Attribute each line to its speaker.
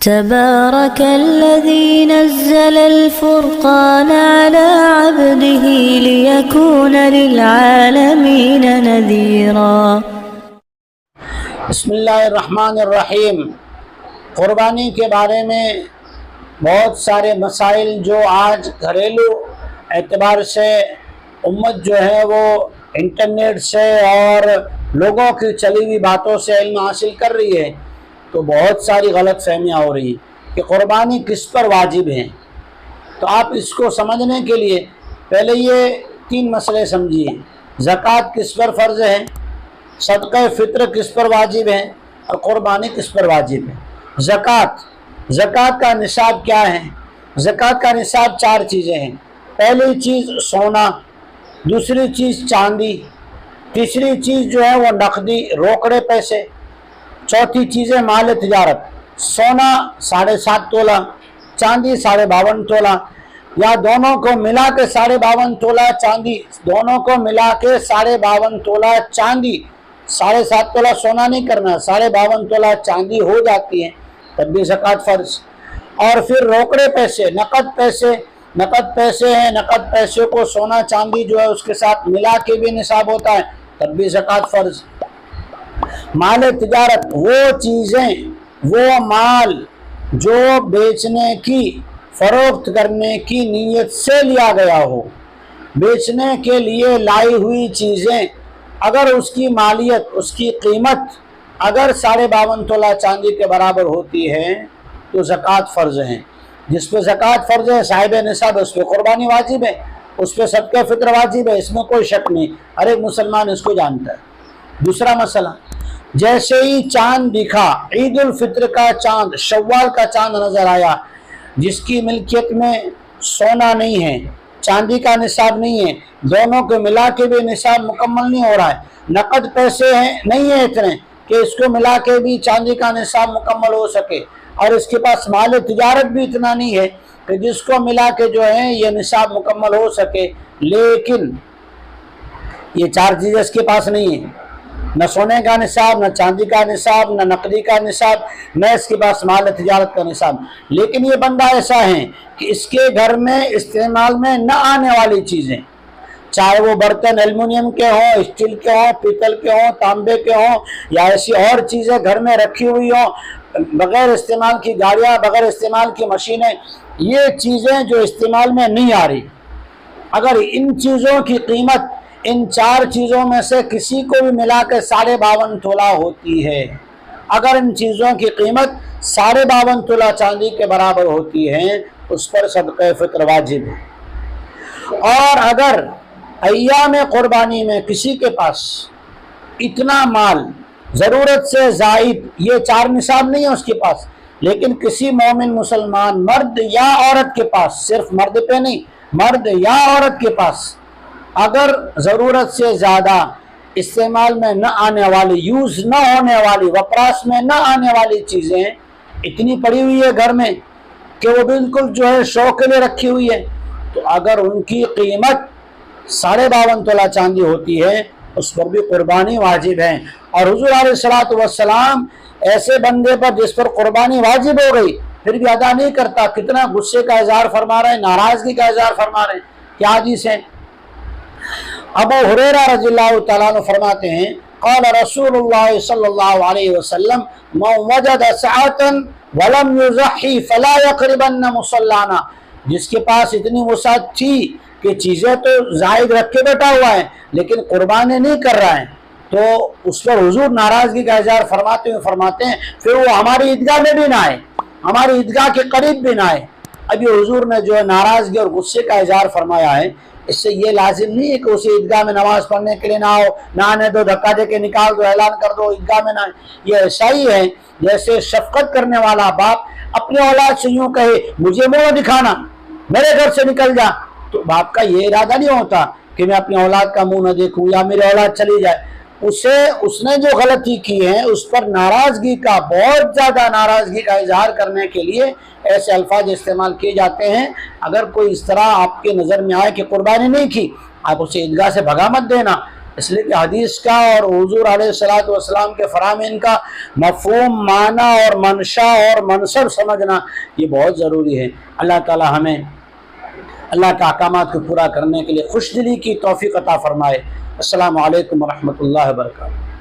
Speaker 1: تبارك الذي نزل الفرقان على عبده ليكون للعالمين نذيرا۔
Speaker 2: بسم اللہ الرحمن الرحیم۔ قربانی کے بارے میں بہت سارے مسائل جو آج گھریلو اعتبار سے امت جو ہے وہ انٹرنیٹ سے اور لوگوں کی چلی ہوئی باتوں سے علم حاصل کر رہی ہے، تو بہت ساری غلط فہمیاں ہو رہی ہیں کہ قربانی کس پر واجب ہے۔ تو آپ اس کو سمجھنے کے لیے پہلے یہ 3 مسئلے سمجھیے۔ زکوٰۃ کس پر فرض ہے، صدقہ فطر کس پر واجب ہے، اور قربانی کس پر واجب ہے۔ زکوٰۃ کا نصاب کیا ہے؟ زکوٰۃ کا نصاب 4 چیزیں ہیں۔ پہلی چیز سونا، دوسری چیز چاندی، تیسری چیز جو ہے وہ نقدی روکڑے پیسے، چوتھی چیز ہے مال تجارت۔ سونا 7.5 تولہ، چاندی 52.5 تولہ، یا دونوں کو ملا کے 52.5 تولہ چاندی، دونوں کو ملا کے 52.5 تولہ چاندی، 7.5 تولہ سونا نہیں کرنا، 52.5 تولہ چاندی ہو جاتی ہے، تب بھی زکوٰۃ فرض۔ اور پھر روکڑے پیسے، نقد پیسے ہیں، نقد پیسے کو سونا چاندی جو ہے اس کے ساتھ ملا کے بھی نصاب ہوتا ہے، تب بھی زکوٰۃ فرض۔ مال تجارت وہ چیزیں، وہ مال جو بیچنے کی، فروخت کرنے کی نیت سے لیا گیا ہو، بیچنے کے لیے لائی ہوئی چیزیں اگر اس کی مالیت، اس کی قیمت اگر 52.5 تولہ چاندی کے برابر ہوتی ہے تو زکوٰۃ فرض ہے۔ جس پہ زکوٰۃ فرض ہے صاحب نصاب، اس پہ قربانی واجب ہے، اس پہ صدقہ فطر واجب ہے، اس میں کوئی شک نہیں، ہر ایک مسلمان اس کو جانتا ہے۔ دوسرا مسئلہ، جیسے ہی چاند دکھا، عید الفطر کا چاند، شوال کا چاند نظر آیا، جس کی ملکیت میں سونا نہیں ہے، چاندی کا نصاب نہیں ہے، دونوں کو ملا کے بھی نصاب مکمل نہیں ہو رہا ہے، نقد پیسے ہیں نہیں ہیں اتنے کہ اس کو ملا کے بھی چاندی کا نصاب مکمل ہو سکے، اور اس کے پاس مال تجارت بھی اتنا نہیں ہے کہ جس کو ملا کے جو ہے یہ نصاب مکمل ہو سکے، لیکن یہ 4 چیزیں اس کے پاس نہیں ہیں، نہ سونے کا نصاب، نہ چاندی کا نصاب، نہ نقدی کا نصاب، نہ اس کے پاس مال تجارت کا نصاب، لیکن یہ بندہ ایسا ہے کہ اس کے گھر میں استعمال میں نہ آنے والی چیزیں، چاہے وہ برتن ایلومینیم کے ہوں، اسٹیل کے ہوں، پیتل کے ہوں، تانبے کے ہوں، یا ایسی اور چیزیں گھر میں رکھی ہوئی ہوں، بغیر استعمال کی گاڑیاں، بغیر استعمال کی مشینیں، یہ چیزیں جو استعمال میں نہیں آ رہی، اگر ان چیزوں کی قیمت ان 4 چیزوں میں سے کسی کو بھی ملا کے 52.5 تولہ ہوتی ہے، اگر ان چیزوں کی قیمت 52.5 تولہ چاندی کے برابر ہوتی ہے، اس پر صدقہ فطر واجب ہے۔ اور اگر ایام قربانی میں کسی کے پاس اتنا مال ضرورت سے زائد، یہ 4 نصاب نہیں ہے اس کے پاس، لیکن کسی مومن مسلمان مرد یا عورت کے پاس، صرف مرد پہ نہیں، مرد یا عورت کے پاس اگر ضرورت سے زیادہ استعمال میں نہ آنے والی، یوز نہ ہونے والی، وپراس میں نہ آنے والی چیزیں اتنی پڑی ہوئی ہے گھر میں کہ وہ بالکل جو ہے شوق کے لیے رکھی ہوئی ہے، تو اگر ان کی قیمت 52.5 تولہ چاندی ہوتی ہے، اس پر بھی قربانی واجب ہے۔ اور حضور علیہ السلام ایسے بندے پر جس پر قربانی واجب ہو گئی پھر بھی ادا نہیں کرتا، کتنا غصے کا اظہار فرما رہے ہیں، ناراضگی کا اظہار فرما رہے ہیں۔ کیا حدیث ہے؟ ابو ہریرہ رضی اللہ تعالیٰ عنہ فرماتے ہیں، قال رسول اللہ صلی اللہ علیہ وسلم من وجد سعة ولم يضحي فلا يقربن مصلانا، جس کے پاس اتنی وسعت تھی کہ چیزیں تو زائد رکھ کے بیٹھا ہوا ہے لیکن قربانی نہیں کر رہا ہے، تو اس پر حضور ناراضگی کا اظہار فرماتے ہیں پھر وہ ہماری عیدگاہ میں بھی نہ آئے، ہماری عیدگاہ کے قریب بھی نہ آئے۔ ابھی حضور نے جو ناراضگی اور غصے کا اظہار فرمایا ہے، اس سے یہ لازم نہیں ہے کہ اسے عیدگاہ میں نماز پڑھنے کے لیے نہ آؤ، نہ آنے دو، دھکا دے کے نکال دو، اعلان کر دو عیدگاہ میں نہ آئے۔ یہ ایسا ہی ہے جیسے شفقت کرنے والا باپ اپنے اولاد سے یوں کہے مجھے منہ دکھانا، میرے گھر سے نکل جا، تو باپ کا یہ ارادہ نہیں ہوتا کہ میں اپنے اولاد کا منہ نہ دیکھوں یا میری اولاد چلی جائے، اس نے جو غلطی کی ہے اس پر ناراضگی کا، بہت زیادہ ناراضگی کا اظہار کرنے کے لیے ایسے الفاظ استعمال کیے جاتے ہیں۔ اگر کوئی اس طرح آپ کے نظر میں آئے کہ قربانی نہیں کی، آپ اسے عیدگاہ سے بھگا مت دینا، اس لیے کہ حدیث کا اور حضور علیہ الصلوۃ والسلام کے فرامین کا مفہوم، معنی اور منشا اور منصب سمجھنا یہ بہت ضروری ہے۔ اللہ تعالی ہمیں اللہ کے احکامات کو پورا کرنے کے لیے خوش دلی کی توفیق عطا فرمائے۔ السلام علیکم ورحمۃ اللہ وبرکاتہ۔